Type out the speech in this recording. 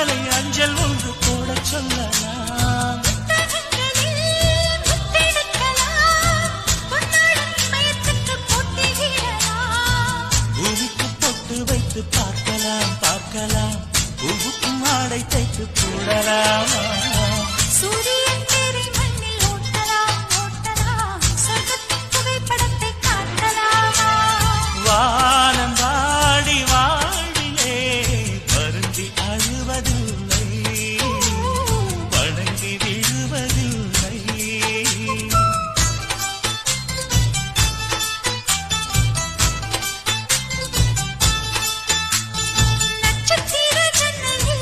மாலை அஞ்சல் ஒன்று போட சொல்லலாம். பூவுக்கு பொட்டு வைத்து பார்க்கலாம் பார்க்கலாம், பூவுக்கு மாடை தைத்து போடலாமா? சூரியன் தேரை மண்ணில் ஓட்டலாம் ஓட்டலாம், சொர்க்கத்தின் புகைப்படத்தை காட்டலாமா? வானம் வாடி வாடிலே வருந்தி அழுவதில்லை.